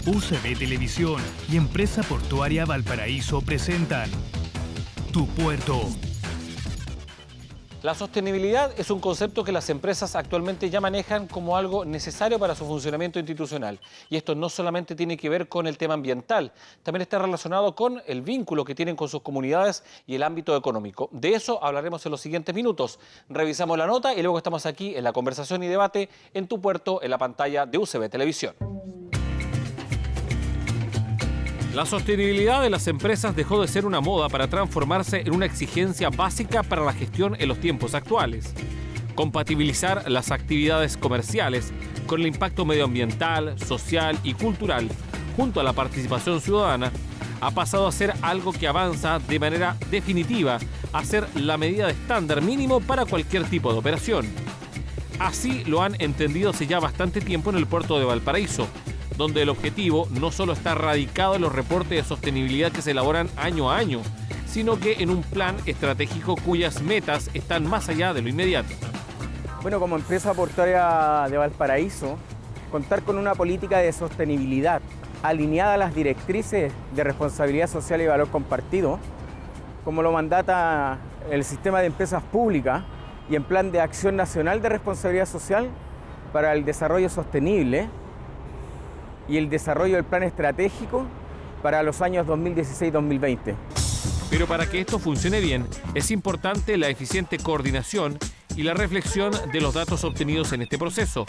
UCB Televisión y Empresa Portuaria Valparaíso presentan Tu Puerto. La sostenibilidad es un concepto que las empresas actualmente ya manejan como algo necesario para su funcionamiento institucional. Y esto no solamente tiene que ver con el tema ambiental, también está relacionado con el vínculo que tienen con sus comunidades y el ámbito económico. De eso hablaremos en los siguientes minutos. Revisamos la nota y luego estamos aquí en la conversación y debate en Tu Puerto, en la pantalla de UCB Televisión. La sostenibilidad de las empresas dejó de ser una moda para transformarse en una exigencia básica para la gestión en los tiempos actuales. Compatibilizar las actividades comerciales con el impacto medioambiental, social y cultural, junto a la participación ciudadana, ha pasado a ser algo que avanza de manera definitiva a ser la medida de estándar mínimo para cualquier tipo de operación. Así lo han entendido hace ya bastante tiempo en el puerto de Valparaíso, donde el objetivo no solo está radicado en los reportes de sostenibilidad que se elaboran año a año, sino que en un plan estratégico cuyas metas están más allá de lo inmediato. Bueno, como empresa portuaria de Valparaíso, contar con una política de sostenibilidad alineada a las directrices de responsabilidad social y valor compartido, como lo mandata el sistema de empresas públicas y en plan de acción nacional de responsabilidad social para el desarrollo sostenible, y el desarrollo del plan estratégico para los años 2016-2020. Pero para que esto funcione bien, es importante la eficiente coordinación y la reflexión de los datos obtenidos en este proceso,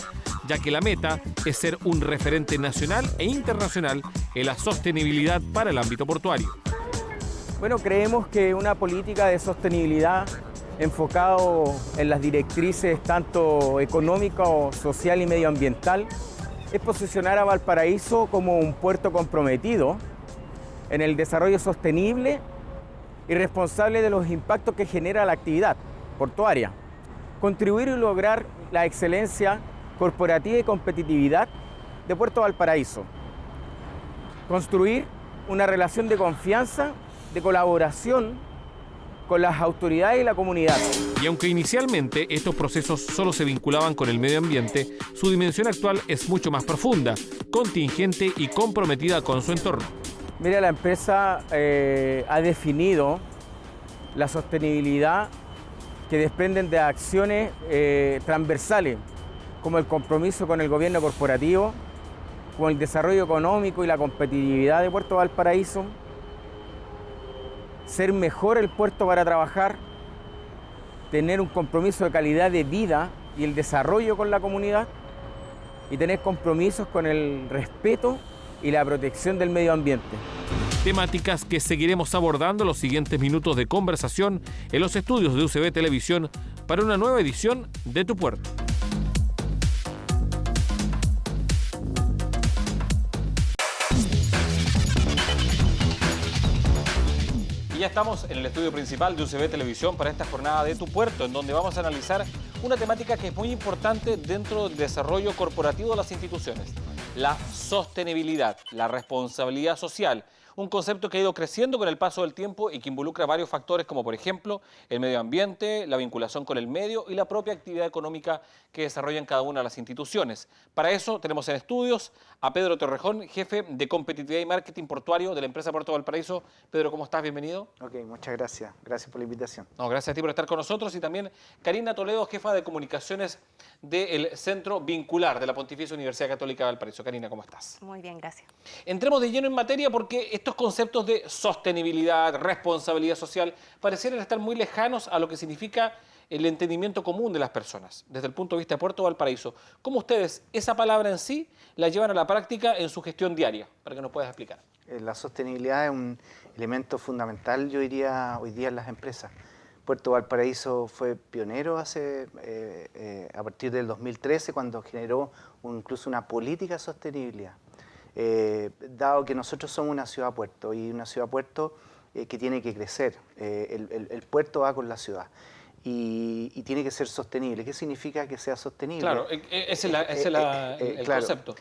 ya que la meta es ser un referente nacional e internacional en la sostenibilidad para el ámbito portuario. Bueno, creemos que una política de sostenibilidad enfocado en las directrices tanto económica, social y medioambiental es posicionar a Valparaíso como un puerto comprometido en el desarrollo sostenible y responsable de los impactos que genera la actividad portuaria. Contribuir y lograr la excelencia corporativa y competitividad de Puerto Valparaíso. Construir una relación de confianza, de colaboración con las autoridades y la comunidad. Y aunque inicialmente estos procesos solo se vinculaban con el medio ambiente, su dimensión actual es mucho más profunda, contingente y comprometida con su entorno. Mira, la empresa ha definido la sostenibilidad que desprenden de acciones transversales, como el compromiso con el gobierno corporativo, con el desarrollo económico y la competitividad de Puerto Valparaíso, ser mejor el puerto para trabajar, tener un compromiso de calidad de vida y el desarrollo con la comunidad y tener compromisos con el respeto y la protección del medio ambiente. Temáticas que seguiremos abordando en los siguientes minutos de conversación en los estudios de UCB Televisión para una nueva edición de Tu Puerto. Y ya estamos en el estudio principal de UCB Televisión para esta jornada de Tu Puerto, en donde vamos a analizar una temática que es muy importante dentro del desarrollo corporativo de las instituciones: la sostenibilidad, la responsabilidad social. Un concepto que ha ido creciendo con el paso del tiempo y que involucra varios factores como, por ejemplo, el medio ambiente, la vinculación con el medio y la propia actividad económica que desarrollan cada una de las instituciones. Para eso tenemos en estudios a Pedro Torrejón, jefe de competitividad y marketing portuario de la empresa Puerto Valparaíso. Pedro, ¿cómo estás? Bienvenido. Ok, muchas gracias. Gracias por la invitación. No, gracias a ti por estar con nosotros. Y también Karina Toledo, jefa de comunicaciones del Centro Vincular de la Pontificia Universidad Católica de Valparaíso. Karina, ¿cómo estás? Muy bien, gracias. Entremos de lleno en materia porque estos conceptos de sostenibilidad, responsabilidad social, parecieran estar muy lejanos a lo que significa el entendimiento común de las personas. Desde el punto de vista de Puerto Valparaíso, ¿cómo ustedes esa palabra en sí la llevan a la práctica en su gestión diaria? Para que nos puedas explicar. La sostenibilidad es un elemento fundamental, yo diría, hoy día en las empresas. Puerto Valparaíso fue pionero a partir del 2013, cuando generó incluso una política de sostenibilidad. Dado que nosotros somos una ciudad-puerto y una ciudad-puerto que tiene que crecer, el puerto va con la ciudad y tiene que ser sostenible. ¿Qué significa que sea sostenible? Claro, ese es el claro, concepto.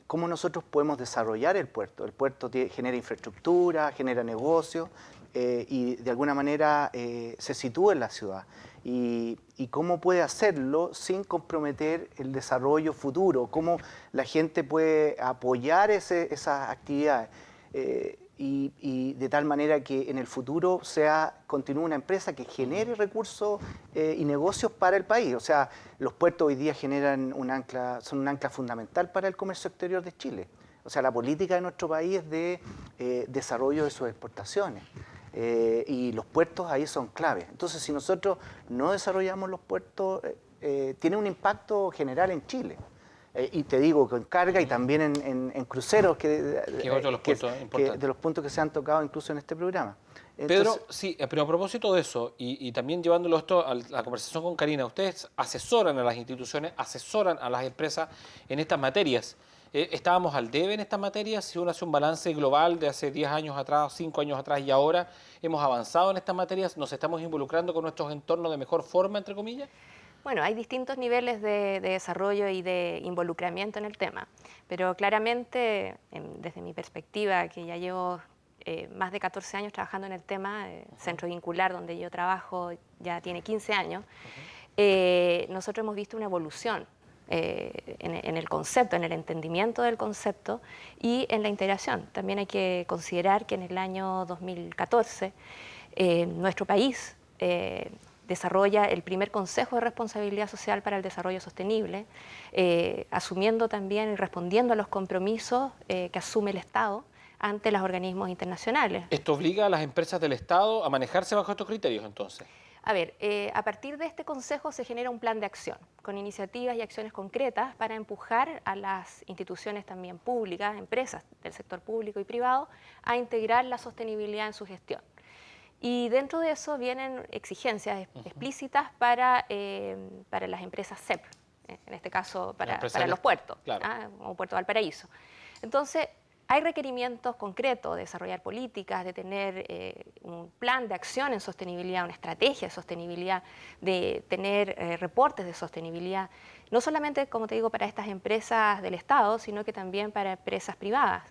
Cómo nosotros podemos desarrollar el puerto. El puerto genera infraestructura, genera negocios y de alguna manera se sitúa en la ciudad. y cómo puede hacerlo sin comprometer el desarrollo futuro, cómo la gente puede apoyar esas actividades y de tal manera que en el futuro continúe una empresa que genere recursos y negocios para el país. O sea, los puertos hoy día son un ancla fundamental para el comercio exterior de Chile. O sea, la política de nuestro país es de desarrollo de sus exportaciones. Y los puertos ahí son claves. Entonces, si nosotros no desarrollamos los puertos, tiene un impacto general en Chile. Y te digo, con carga y también en cruceros, que es otro de los puntos importantes. De los puntos que se han tocado incluso en este programa. Entonces, Pedro, sí, pero a propósito de eso, y también llevándolo esto a la conversación con Karina, ustedes asesoran a las instituciones, asesoran a las empresas en estas materias. ¿Estábamos al debe en estas materias? Si uno hace un balance global de hace 10 años atrás, 5 años atrás y ahora, ¿hemos avanzado en estas materias? ¿Nos estamos involucrando con nuestros entornos de mejor forma, entre comillas? Bueno, hay distintos niveles de desarrollo y de involucramiento en el tema, pero claramente, desde mi perspectiva, que ya llevo más de 14 años trabajando en el tema, Centro Vincular, donde yo trabajo, ya tiene 15 años, nosotros hemos visto una evolución en el concepto, en el entendimiento del concepto y en la integración. También hay que considerar que en el año 2014 nuestro país desarrolla el primer Consejo de Responsabilidad Social para el Desarrollo Sostenible, asumiendo también y respondiendo a los compromisos que asume el Estado ante los organismos internacionales. ¿Esto obliga a las empresas del Estado a manejarse bajo estos criterios entonces? A ver, a partir de este consejo se genera un plan de acción con iniciativas y acciones concretas para empujar a las instituciones también públicas, empresas del sector público y privado, a integrar la sostenibilidad en su gestión. Y dentro de eso vienen exigencias explícitas para las empresas CEP, en este caso para los puertos, claro. Como Puerto Valparaíso. Entonces, hay requerimientos concretos de desarrollar políticas, de tener un plan de acción en sostenibilidad, una estrategia de sostenibilidad, de tener reportes de sostenibilidad, no solamente, como te digo, para estas empresas del Estado, sino que también para empresas privadas.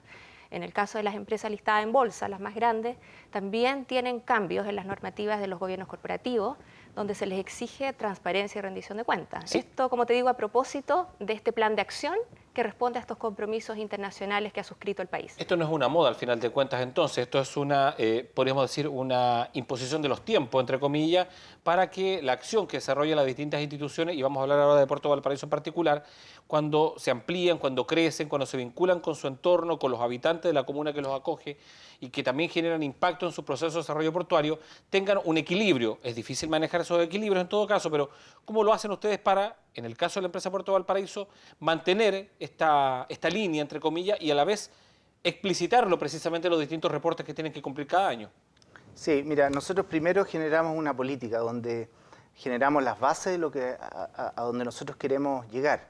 En el caso de las empresas listadas en bolsa, las más grandes, también tienen cambios en las normativas de los gobiernos corporativos, donde se les exige transparencia y rendición de cuentas. Sí. Esto, como te digo, a propósito de este plan de acción que responde a estos compromisos internacionales que ha suscrito el país. Esto no es una moda al final de cuentas entonces, esto es una, podríamos decir, una imposición de los tiempos, entre comillas, para que la acción que desarrollan las distintas instituciones, y vamos a hablar ahora de Puerto Valparaíso en particular, cuando se amplían, cuando crecen, cuando se vinculan con su entorno, con los habitantes de la comuna que los acoge y que también generan impacto en su proceso de desarrollo portuario, tengan un equilibrio. Es difícil manejar esos equilibrios en todo caso, pero ¿cómo lo hacen ustedes para, en el caso de la empresa Puerto Valparaíso, mantener esta línea, entre comillas, y a la vez explicitarlo precisamente en los distintos reportes que tienen que cumplir cada año? Sí, mira, nosotros primero generamos una política donde generamos las bases de lo que a donde nosotros queremos llegar.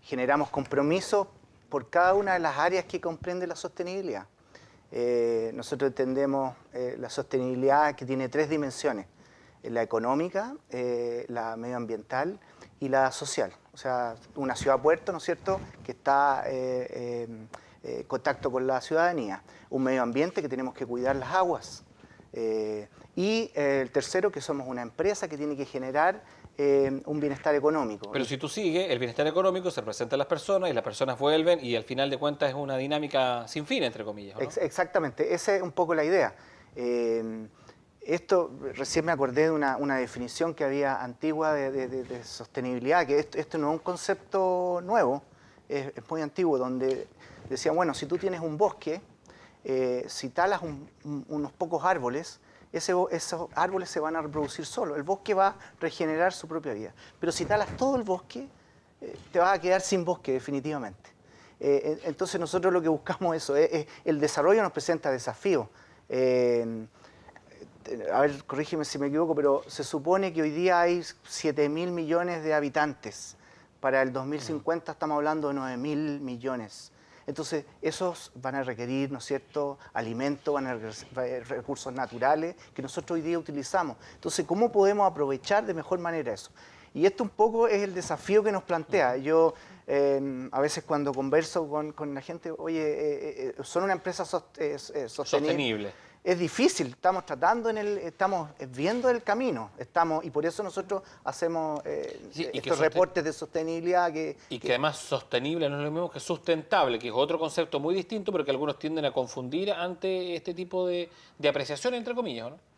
Generamos compromisos por cada una de las áreas que comprende la sostenibilidad. Nosotros entendemos la sostenibilidad que tiene 3 dimensiones: la económica, la medioambiental y la social. O sea, una ciudad-puerto, ¿no es cierto?, que está en contacto con la ciudadanía. Un medio ambiente que tenemos que cuidar las aguas. Y el tercero, que somos una empresa que tiene que generar un bienestar económico. Pero si tú sigues, el bienestar económico se representa en las personas y las personas vuelven y al final de cuentas es una dinámica sin fin, entre comillas, ¿no? Exactamente, esa es un poco la idea. Esto, recién me acordé de una definición que había antigua de sostenibilidad, que esto no es un concepto nuevo, es muy antiguo, donde decían, bueno, si tú tienes un bosque, si talas unos pocos árboles, esos árboles se van a reproducir solos, el bosque va a regenerar su propia vida. Pero si talas todo el bosque, te vas a quedar sin bosque definitivamente. Entonces nosotros lo que buscamos eso, el desarrollo nos presenta desafíos. A ver, corrígeme si me equivoco, pero se supone que hoy día hay 7.000 millones de habitantes. Para el 2050 estamos hablando de 9.000 millones. Entonces, esos van a requerir, ¿no es cierto?, alimentos, van a requerir recursos naturales que nosotros hoy día utilizamos. Entonces, ¿cómo podemos aprovechar de mejor manera eso? Y esto un poco es el desafío que nos plantea. Yo, a veces cuando converso con la gente, oye, son una empresa sostenible. es difícil, estamos estamos viendo el camino, y por eso nosotros hacemos estos reportes de sostenibilidad que además sostenible no es lo mismo que sustentable, que es otro concepto muy distinto, pero que algunos tienden a confundir ante este tipo de apreciación, entre comillas, ¿no?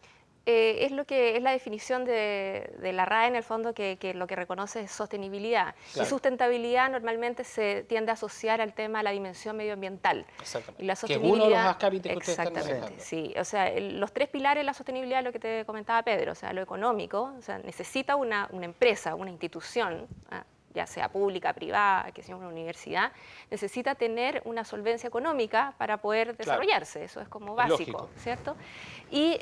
Es lo que es la definición de la RAE en el fondo, que lo que reconoce es sostenibilidad. Claro. Y sustentabilidad normalmente se tiende a asociar al tema de la dimensión medioambiental. Exactamente. Y la que es uno de los acápites que ustedes están exactamente, manejando. sí. O sea, los tres pilares de la sostenibilidad, lo que te comentaba Pedro, o sea, lo económico, o sea, necesita una empresa, una institución, ya sea pública, privada, que sea una universidad, necesita tener una solvencia económica para poder desarrollarse. Claro. Eso es como básico, lógico, ¿cierto? Y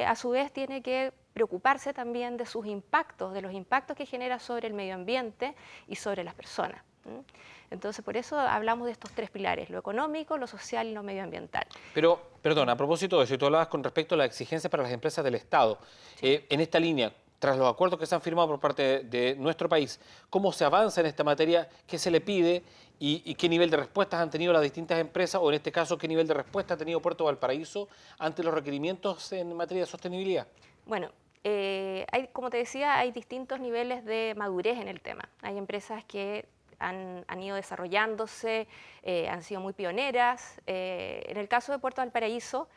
a su vez tiene que preocuparse también de sus impactos, de los impactos que genera sobre el medio ambiente y sobre las personas. Entonces, por eso hablamos de estos tres pilares, lo económico, lo social y lo medioambiental. Pero, perdón, a propósito de eso, tú hablabas con respecto a las exigencias para las empresas del Estado. Sí. En esta línea, tras los acuerdos que se han firmado por parte de nuestro país, ¿cómo se avanza en esta materia? ¿Qué se le pide? ¿Y qué nivel de respuestas han tenido las distintas empresas? O en este caso, ¿qué nivel de respuesta ha tenido Puerto Valparaíso ante los requerimientos en materia de sostenibilidad? Bueno, como te decía, hay distintos niveles de madurez en el tema. Hay empresas que han ido desarrollándose, han sido muy pioneras. En el caso de Puerto Valparaíso,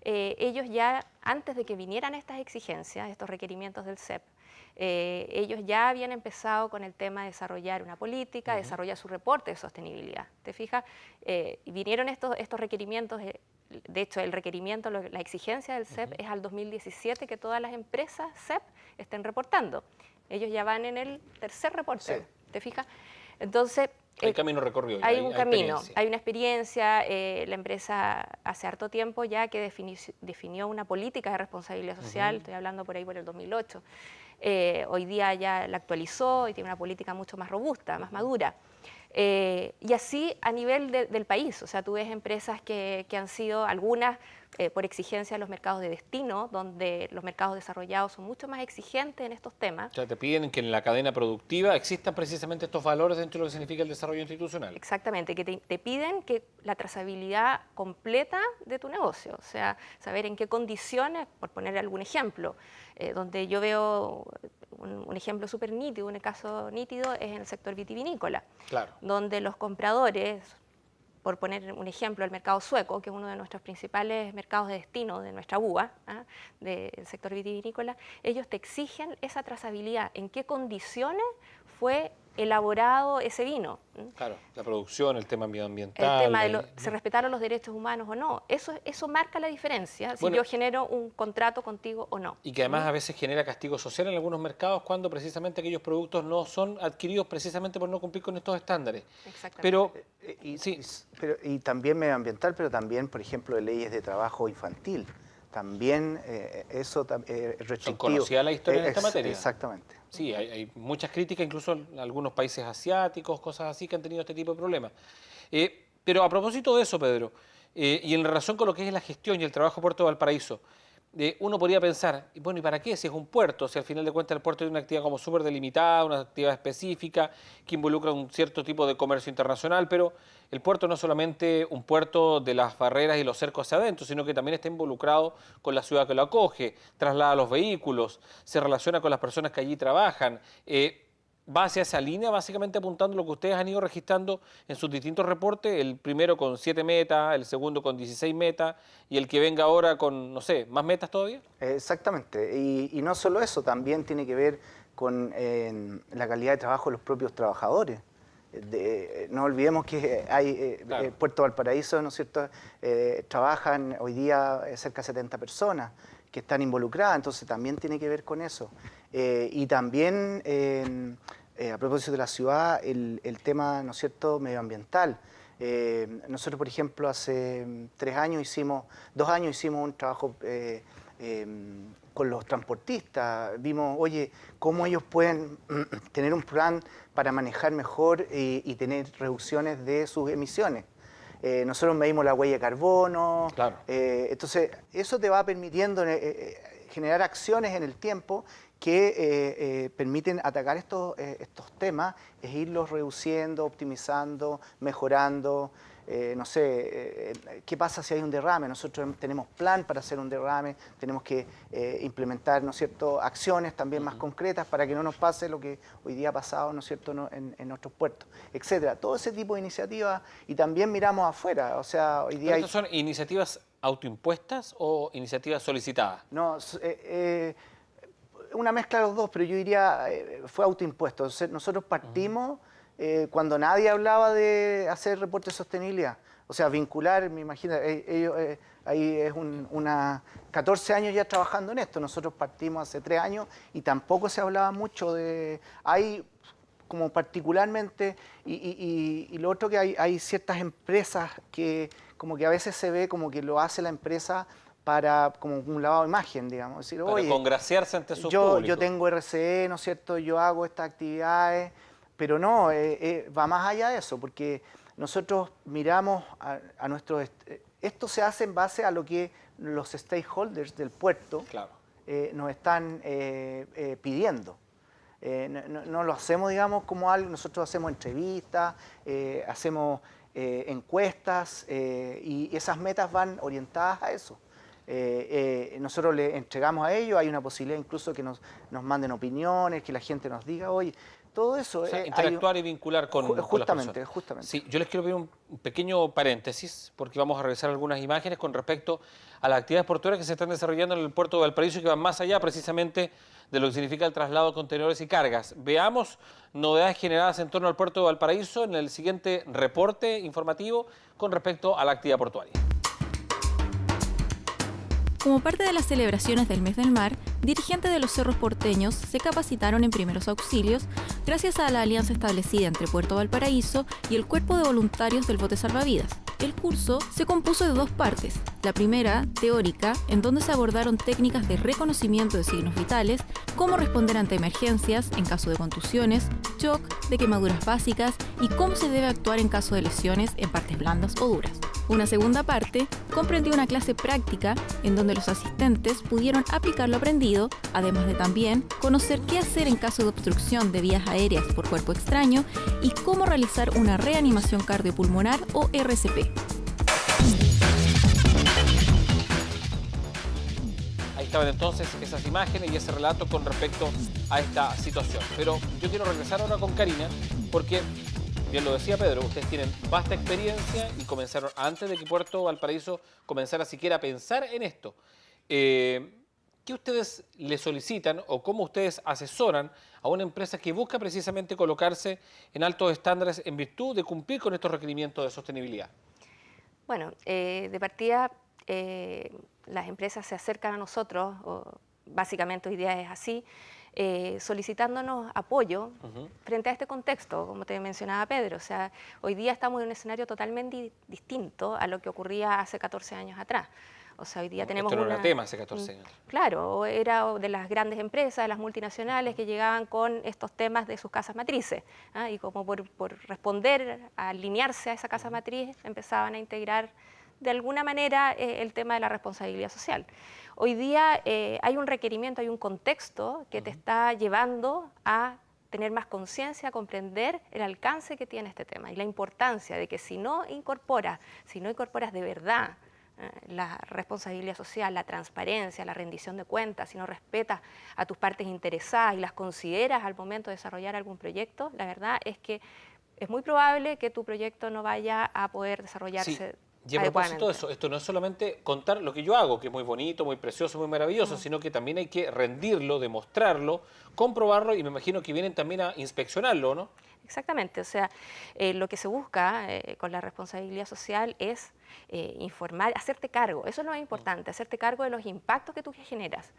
ellos ya, antes de que vinieran estas exigencias, estos requerimientos del CEP, ellos ya habían empezado con el tema de desarrollar una política, desarrollar su reporte de sostenibilidad. ¿Te fijas? Vinieron estos requerimientos, de hecho el requerimiento, la exigencia del CEP es al 2017 que todas las empresas CEP estén reportando. Ellos ya van en el tercer reporte, sí. ¿Te fijas? Entonces, hay camino recorrido. Hay un camino, hay una experiencia. La empresa hace harto tiempo ya que definió una política de responsabilidad social, estoy hablando por ahí por el 2008. Hoy día ya la actualizó y tiene una política mucho más robusta, más madura. Y así a nivel del país, o sea, tú ves empresas que han sido algunas por exigencia de los mercados de destino, donde los mercados desarrollados son mucho más exigentes en estos temas. O sea, te piden que en la cadena productiva existan precisamente estos valores dentro de lo que significa el desarrollo institucional. Exactamente, que te piden que la trazabilidad completa de tu negocio, o sea, saber en qué condiciones, por poner algún ejemplo, donde yo veo un ejemplo súper nítido, un caso nítido es en el sector vitivinícola, claro, donde los compradores, por poner un ejemplo, el mercado sueco, que es uno de nuestros principales mercados de destino de nuestra uva, del sector vitivinícola, ellos te exigen esa trazabilidad, en qué condiciones fue elaborado ese vino. Claro, la producción, el tema medioambiental. El tema de se respetaron los derechos humanos o no. Eso marca la diferencia, si yo genero un contrato contigo o no. Y que además a veces genera castigo social en algunos mercados cuando precisamente aquellos productos no son adquiridos precisamente por no cumplir con estos estándares. Exactamente. Pero, y también medioambiental, pero también, por ejemplo, de leyes de trabajo infantil. También eso es restrictivo. ¿Son conocidas la historia en esta materia? Exactamente. Sí, hay muchas críticas, incluso en algunos países asiáticos, cosas así, que han tenido este tipo de problemas. Pero a propósito de eso, Pedro, y en relación con lo que es la gestión y el trabajo de Puerto Valparaíso, uno podría pensar, bueno, ¿y para qué? Si es un puerto, si al final de cuentas el puerto es una actividad como súper delimitada, una actividad específica, que involucra un cierto tipo de comercio internacional, pero el puerto no es solamente un puerto de las barreras y los cercos hacia adentro, sino que también está involucrado con la ciudad que lo acoge, traslada los vehículos, se relaciona con las personas que allí trabajan, va hacia esa línea, básicamente apuntando lo que ustedes han ido registrando en sus distintos reportes, el primero con 7 metas, el segundo con 16 metas, y el que venga ahora con, no sé, ¿más metas todavía? Exactamente, y no solo eso, también tiene que ver con la calidad de trabajo de los propios trabajadores. No olvidemos que hay claro. Puerto Valparaíso, ¿no es cierto?, trabajan hoy día cerca de 70 personas que están involucradas, entonces también tiene que ver con eso. Y también, a propósito de la ciudad, el tema, ¿no es cierto?, medioambiental. Nosotros, por ejemplo, hace 2 años hicimos un trabajo con los transportistas. Vimos, oye, cómo ellos pueden tener un plan para manejar mejor y tener reducciones de sus emisiones. Nosotros medimos la huella de carbono, claro. Entonces eso te va permitiendo generar acciones en el tiempo que permiten atacar estos temas, es irlos reduciendo, optimizando, mejorando. no sé, ¿qué pasa si hay un derrame? Nosotros tenemos plan para hacer un derrame, tenemos que implementar, ¿no es cierto?, acciones también más concretas para que no nos pase lo que hoy día ha pasado, ¿no es cierto?, en nuestros puertos, etcétera. Todo ese tipo de iniciativas, y también miramos afuera, o sea, hoy día... ¿Estas son iniciativas autoimpuestas o iniciativas solicitadas? No, una mezcla de los dos, pero yo diría fue autoimpuesto. Nosotros partimos cuando nadie hablaba de hacer reporte de sostenibilidad. O sea, vincular, me imagino, ellos, ahí es 14 años ya trabajando en esto. Nosotros partimos hace 3 años y tampoco se hablaba mucho de... Hay como particularmente, y lo otro que hay ciertas empresas que como que a veces se ve como que lo hace la empresa para como un lavado de imagen, digamos. Decir, para oye, congraciarse ante sus yo públicos. tengo RCE, ¿no es cierto? Yo hago estas actividades, pero no, va más allá de eso, porque nosotros miramos a nuestros... Esto se hace en base a lo que los stakeholders del puerto nos están pidiendo. No lo hacemos, digamos, como algo, nosotros hacemos entrevistas, hacemos encuestas y esas metas van orientadas a eso. Nosotros le entregamos a ellos, hay una posibilidad incluso que nos manden opiniones, que la gente nos diga, oye, todo eso... O sea, interactuar y vincular con las personas. Justamente. Sí, yo les quiero pedir un pequeño paréntesis, porque vamos a revisar algunas imágenes con respecto a las actividades portuarias que se están desarrollando en el puerto de Valparaíso y que van más allá precisamente de lo que significa el traslado de contenedores y cargas. Veamos novedades generadas en torno al puerto de Valparaíso en el siguiente reporte informativo con respecto a la actividad portuaria. Como parte de las celebraciones del Mes del Mar, dirigentes de los cerros porteños se capacitaron en primeros auxilios gracias a la alianza establecida entre Puerto Valparaíso y el Cuerpo de Voluntarios del Bote Salvavidas. El curso se compuso de 2 partes. La primera, teórica, en donde se abordaron técnicas de reconocimiento de signos vitales, cómo responder ante emergencias en caso de contusiones, shock, de quemaduras básicas y cómo se debe actuar en caso de lesiones en partes blandas o duras. Una segunda parte comprendió una clase práctica en donde los asistentes pudieron aplicar lo aprendido, además de también conocer qué hacer en caso de obstrucción de vías aéreas por cuerpo extraño y cómo realizar una reanimación cardiopulmonar o RCP. Ahí estaban entonces esas imágenes y ese relato con respecto a esta situación. Pero yo quiero regresar ahora con Karina, porque, bien lo decía Pedro, ustedes tienen vasta experiencia y comenzaron antes de que Puerto Valparaíso comenzara siquiera a pensar en esto. ¿Qué ustedes le solicitan o cómo ustedes asesoran a una empresa que busca precisamente colocarse en altos estándares en virtud de cumplir con estos requerimientos de sostenibilidad? Bueno, de partida las empresas se acercan a nosotros, básicamente hoy día es así, solicitándonos apoyo frente a este contexto, como te mencionaba Pedro. O sea, hoy día estamos en un escenario totalmente distinto a lo que ocurría hace 14 años atrás. O sea, hoy día tenemos esto no era tema hace 14 años. Claro, era de las grandes empresas, de las multinacionales que llegaban con estos temas de sus casas matrices. Y como por responder, a alinearse a esa casa matriz, empezaban a integrar de alguna manera el tema de la responsabilidad social. Hoy día hay un requerimiento, hay un contexto que te está llevando a tener más conciencia, a comprender el alcance que tiene este tema y la importancia de que si no incorporas de verdad la responsabilidad social, la transparencia, la rendición de cuentas, si no respetas a tus partes interesadas y las consideras al momento de desarrollar algún proyecto, la verdad es que es muy probable que tu proyecto no vaya a poder desarrollarse. Y a propósito de eso, esto no es solamente contar lo que yo hago, que es muy bonito, muy precioso, muy maravilloso, sino que también hay que rendirlo, demostrarlo, comprobarlo y me imagino que vienen también a inspeccionarlo, ¿no? Exactamente, o sea, lo que se busca con la responsabilidad social es informar, hacerte cargo, eso es lo más importante, hacerte cargo de los impactos que tú generas.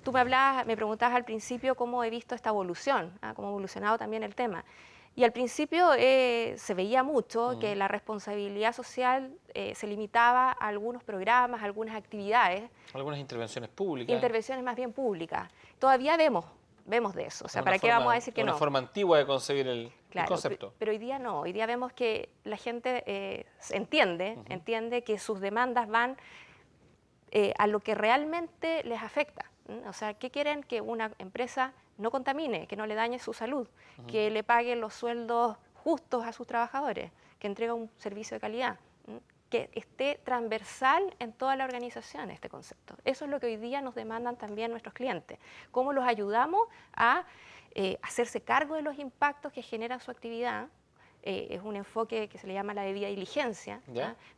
Tú me preguntabas al principio cómo he visto esta evolución, cómo ha evolucionado también el tema. Y al principio se veía mucho que la responsabilidad social se limitaba a algunos programas, a algunas actividades. Algunas intervenciones públicas. Intervenciones más bien públicas. Todavía vemos de eso. O sea, ¿para qué vamos a decir que no? Una forma antigua de concebir el concepto. Pero hoy día no. Hoy día vemos que la gente entiende que sus demandas van a lo que realmente les afecta. O sea, ¿qué quieren? Que una empresa no contamine, que no le dañe su salud, que le pague los sueldos justos a sus trabajadores, que que entrega un servicio de calidad, que esté transversal en toda la organización este concepto. Eso es lo que hoy día nos demandan también nuestros clientes. ¿Cómo los ayudamos a hacerse cargo de los impactos que genera su actividad? Es un enfoque que se le llama la debida diligencia,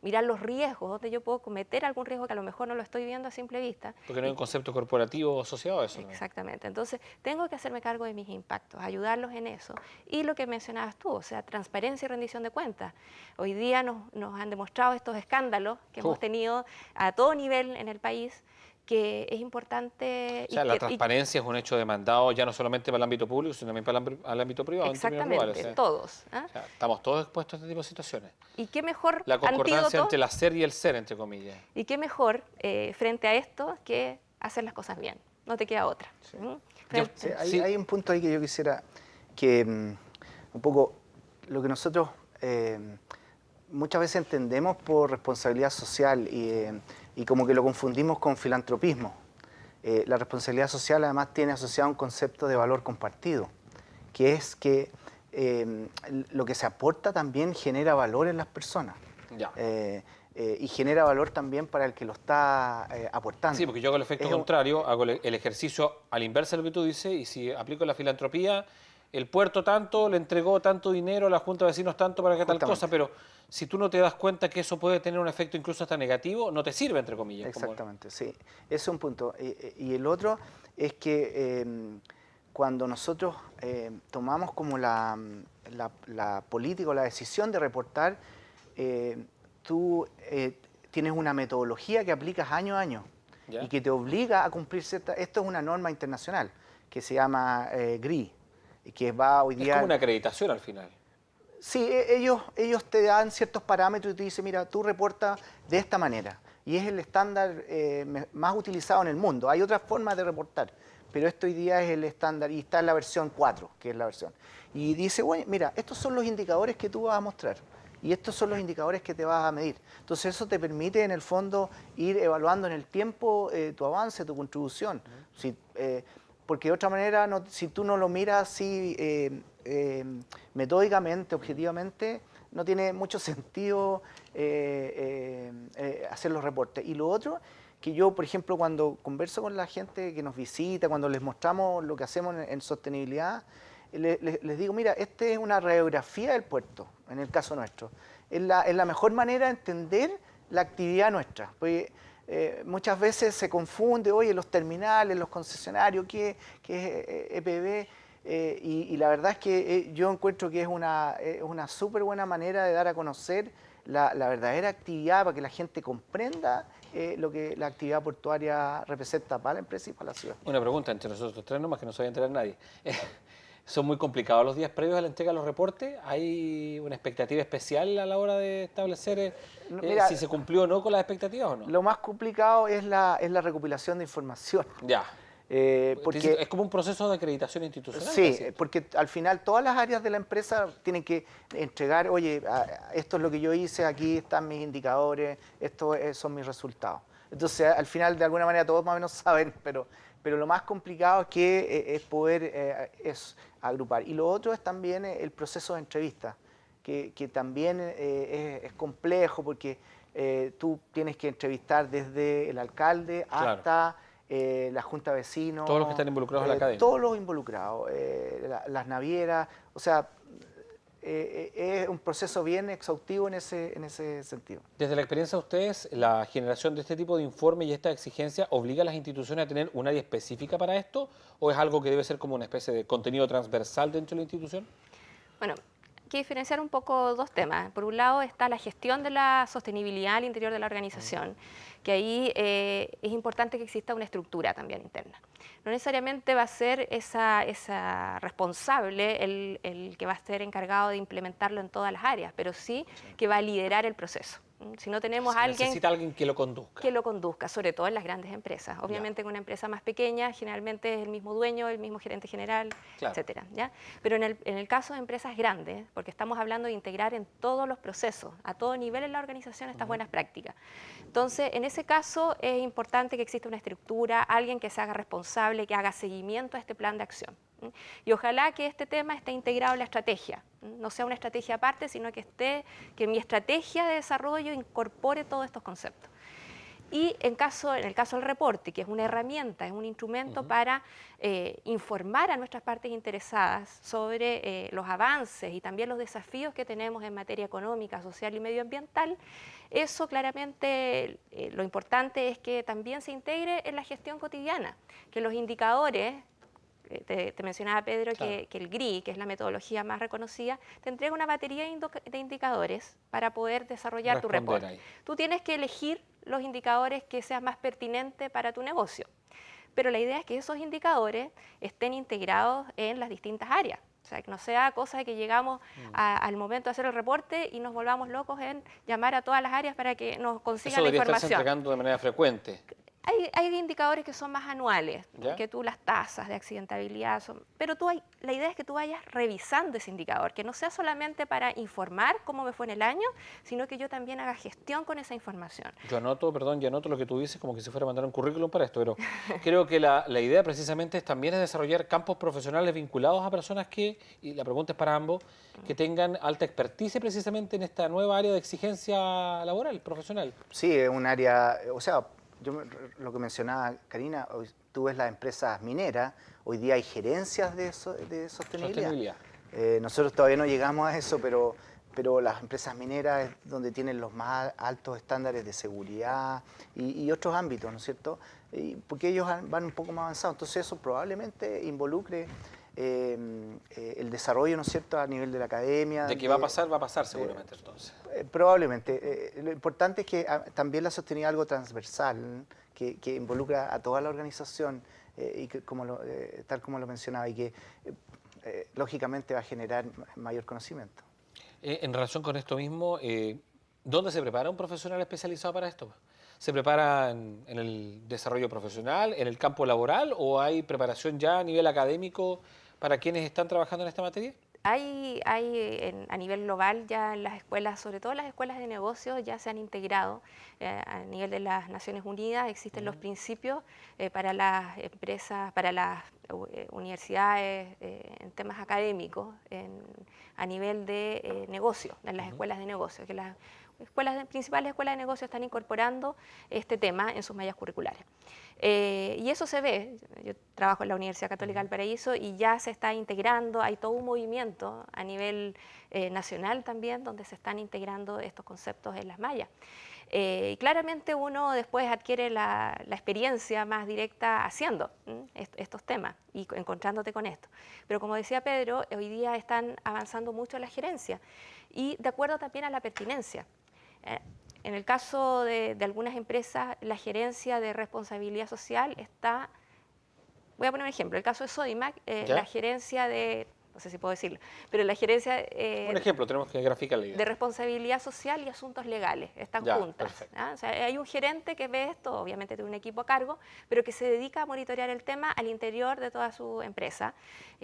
mirar los riesgos, donde yo puedo cometer algún riesgo que a lo mejor no lo estoy viendo a simple vista. Porque no hay un concepto corporativo asociado a eso. Exactamente. Entonces, tengo que hacerme cargo de mis impactos, ayudarlos en eso. Y lo que mencionabas tú, o sea, transparencia y rendición de cuentas. Hoy día nos han demostrado estos escándalos que hemos tenido a todo nivel en el país, que es importante... O sea, la transparencia es un hecho demandado ya no solamente para el ámbito público, sino también para el ámbito privado. Exactamente, todos. O sea, estamos todos expuestos a este tipo de situaciones. ¿Y qué mejor la concordancia antídoto, entre el hacer y el ser, entre comillas? Y qué mejor frente a esto que hacer las cosas bien. No te queda otra. Sí. Hay un punto ahí que yo quisiera que un poco lo que nosotros muchas veces entendemos por responsabilidad social y como que lo confundimos con filantropismo. La responsabilidad social además tiene asociado un concepto de valor compartido, que es que lo que se aporta también genera valor en las personas. Y genera valor también para el que lo está aportando. Sí, porque yo hago el efecto contrario, hago el ejercicio a la inversa de lo que tú dices, y si aplico la filantropía, el puerto tanto, le entregó tanto dinero a la Junta de Vecinos tanto para que tal cosa, pero si tú no te das cuenta que eso puede tener un efecto incluso hasta negativo, no te sirve, entre comillas. Exactamente, sí. Ese es un punto. Y el otro es que cuando nosotros tomamos como la política o la decisión de reportar, tú tienes una metodología que aplicas año a año y que te obliga a cumplir cierta... Esto es una norma internacional que se llama GRI, que va hoy día... Es como una acreditación al final. Sí, ellos te dan ciertos parámetros y te dicen, mira, tú reportas de esta manera. Y es el estándar más utilizado en el mundo. Hay otras formas de reportar, pero esto hoy día es el estándar y está en la versión 4, que es la versión. Y dice, bueno, mira, estos son los indicadores que tú vas a mostrar y estos son los indicadores que te vas a medir. Entonces eso te permite en el fondo ir evaluando en el tiempo tu avance, tu contribución. Porque de otra manera, si tú no lo miras así metódicamente, objetivamente, no tiene mucho sentido hacer los reportes. Y lo otro, que yo, por ejemplo, cuando converso con la gente que nos visita, cuando les mostramos lo que hacemos en sostenibilidad, les digo, mira, esta es una radiografía del puerto, en el caso nuestro. Es la mejor manera de entender la actividad nuestra. Porque, muchas veces se confunde, oye, los terminales, los concesionarios, ¿qué es EPB? Y la verdad es que yo encuentro que es una súper buena manera de dar a conocer la verdadera actividad para que la gente comprenda lo que la actividad portuaria representa para la empresa y para la ciudad. Una pregunta entre nosotros tres nomás que no se vaya a enterar nadie. ¿Son muy complicados los días previos a la entrega de los reportes? ¿Hay una expectativa especial a la hora de establecer si se cumplió o no con las expectativas o no? Lo más complicado es la recopilación de información. Ya. Porque es como un proceso de acreditación institucional. Sí, porque al final todas las áreas de la empresa tienen que entregar, oye, esto es lo que yo hice, aquí están mis indicadores, estos son mis resultados. Entonces, al final, de alguna manera, todos más o menos saben, pero lo más complicado es poder agrupar. Y lo otro es también el proceso de entrevista, que también es complejo porque tú tienes que entrevistar desde el alcalde hasta la Junta de Vecinos. Todos los que están involucrados en la cadena. Todos los involucrados, las navieras, o sea, es un proceso bien exhaustivo en ese sentido. Desde la experiencia de ustedes, ¿la generación de este tipo de informe y esta exigencia obliga a las instituciones a tener un área específica para esto? ¿O es algo que debe ser como una especie de contenido transversal dentro de la institución? Bueno, hay que diferenciar un poco dos temas. Por un lado está la gestión de la sostenibilidad al interior de la organización, que ahí es importante que exista una estructura también interna. No necesariamente va a ser esa responsable el que va a estar encargado de implementarlo en todas las áreas, pero sí que va a liderar el proceso. Si no tenemos a alguien... Necesita alguien que lo conduzca. Que lo conduzca, sobre todo en las grandes empresas. Obviamente en una empresa más pequeña generalmente es el mismo dueño, el mismo gerente general, etcétera, ¿ya? Pero en el caso de empresas grandes, porque estamos hablando de integrar en todos los procesos, a todo nivel en la organización, estas buenas prácticas. Entonces, en ese caso es importante que exista una estructura, alguien que se haga responsable, que haga seguimiento a este plan de acción. Y ojalá que este tema esté integrado en la estrategia, no sea una estrategia aparte, sino que mi estrategia de desarrollo incorpore todos estos conceptos. Y en el caso del reporte, que es una herramienta, es un instrumento para informar a nuestras partes interesadas sobre los avances y también los desafíos que tenemos en materia económica, social y medioambiental, eso claramente lo importante es que también se integre en la gestión cotidiana, que los indicadores, te mencionaba Pedro, claro, que el GRI, que es la metodología más reconocida, te entrega una batería de indicadores para poder desarrollar tu reporte. Ahí. Tú tienes que elegir los indicadores que sean más pertinentes para tu negocio. Pero la idea es que esos indicadores estén integrados en las distintas áreas. O sea, que no sea cosa de que llegamos al momento de hacer el reporte y nos volvamos locos en llamar a todas las áreas para que nos consigan la información. Eso debería estarse entregando de manera frecuente. Hay indicadores que son más anuales, que tú las tasas de accidentabilidad, pero la idea es que tú vayas revisando ese indicador, que no sea solamente para informar cómo me fue en el año, sino que yo también haga gestión con esa información. Yo anoto lo que tú dices como que si fuera a mandar un currículum para esto, pero creo que la idea precisamente también es desarrollar campos profesionales vinculados a personas y la pregunta es para ambos, que tengan alta experticia precisamente en esta nueva área de exigencia laboral, profesional. Sí, es un área, o sea, lo que mencionaba Karina, tú ves las empresas mineras, hoy día hay gerencias de sostenibilidad. Nosotros todavía no llegamos a eso, pero las empresas mineras es donde tienen los más altos estándares de seguridad y otros ámbitos, ¿no es cierto? Porque ellos van un poco más avanzados, entonces eso probablemente involucre el desarrollo, ¿no es cierto?, a nivel de la academia. De que va a pasar seguramente entonces. Probablemente. Lo importante es que también la sostenibilidad es algo transversal, que involucra a toda la organización, y que, tal como lo mencionaba, y que lógicamente va a generar mayor conocimiento. En relación con esto mismo, ¿dónde se prepara un profesional especializado para esto? ¿Se prepara en el desarrollo profesional, en el campo laboral, o hay preparación ya a nivel académico para quienes están trabajando en esta materia? Hay a nivel global ya en las escuelas, sobre todo las escuelas de negocios, ya se han integrado a nivel de las Naciones Unidas. Existen los principios para las empresas, para las universidades en temas académicos, a nivel de negocio, en las escuelas de negocios, que las principales escuelas de negocios están incorporando este tema en sus mallas curriculares. Y eso se ve. Yo trabajo en la Universidad Católica del Paraíso y ya se está integrando, hay todo un movimiento a nivel nacional también, donde se están integrando estos conceptos en las mallas. Y claramente uno después adquiere la experiencia más directa haciendo estos temas y encontrándote con esto. Pero como decía Pedro, hoy día están avanzando mucho las gerencias y de acuerdo también a la pertinencia. En el caso de algunas empresas, la gerencia de responsabilidad social está, voy a poner un ejemplo, el caso de Sodimac, la gerencia de, no sé si puedo decirlo, pero la gerencia un ejemplo, tenemos que graficar la idea. De responsabilidad social y asuntos legales, están juntas. O sea, hay un gerente que ve esto, obviamente tiene un equipo a cargo, pero que se dedica a monitorear el tema al interior de toda su empresa,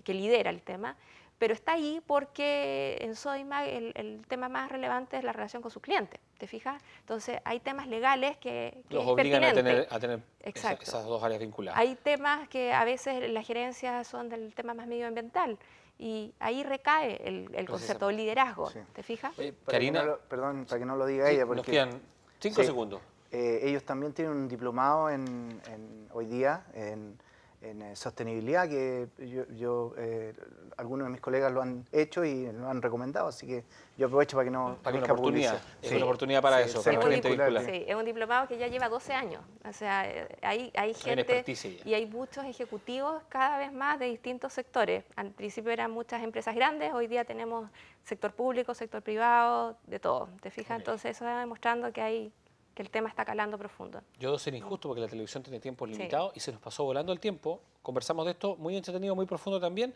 que lidera el tema. Pero está ahí porque en Sodimac el tema más relevante es la relación con sus clientes, ¿te fijas? Entonces hay temas legales que los obligan a tener esas dos áreas vinculadas. Hay temas que a veces las gerencias son del tema más medioambiental y ahí recae el concepto de liderazgo, ¿te fijas? Karina, perdón, para que no lo diga ella, porque nos quedan 5 segundos. Ellos también tienen un diplomado hoy día en sostenibilidad que algunos de mis colegas lo han hecho y lo han recomendado, así que yo aprovecho para que no parezca publicidad. Es una oportunidad para eso, para la gente vinculada. Sí, es un diplomado que ya lleva 12 años, o sea, hay gente y hay muchos ejecutivos cada vez más de distintos sectores. Al principio eran muchas empresas grandes, hoy día tenemos sector público, sector privado, de todo, ¿te fijas? Entonces eso va demostrando que el tema está calando profundo. Yo debo ser injusto porque la televisión tiene tiempos limitados y se nos pasó volando el tiempo. Conversamos de esto muy entretenido, muy profundo también.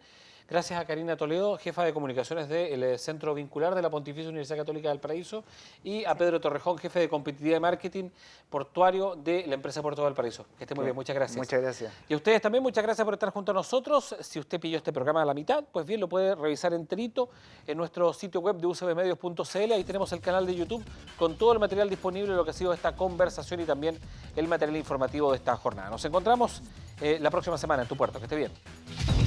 Gracias a Karina Toledo, jefa de comunicaciones del Centro Vincular de la Pontificia Universidad Católica del Paraíso, y a Pedro Torrejón, jefe de competitividad y marketing portuario de la empresa Puerto Valparaíso. Que esté muy bien, muchas gracias. Muchas gracias. Y a ustedes también, muchas gracias por estar junto a nosotros. Si usted pilló este programa a la mitad, pues bien, lo puede revisar enterito en nuestro sitio web de ucbmedios.cl. Ahí tenemos el canal de YouTube con todo el material disponible, lo que ha sido esta conversación y también el material informativo de esta jornada. Nos encontramos la próxima semana en Tu Puerto. Que esté bien.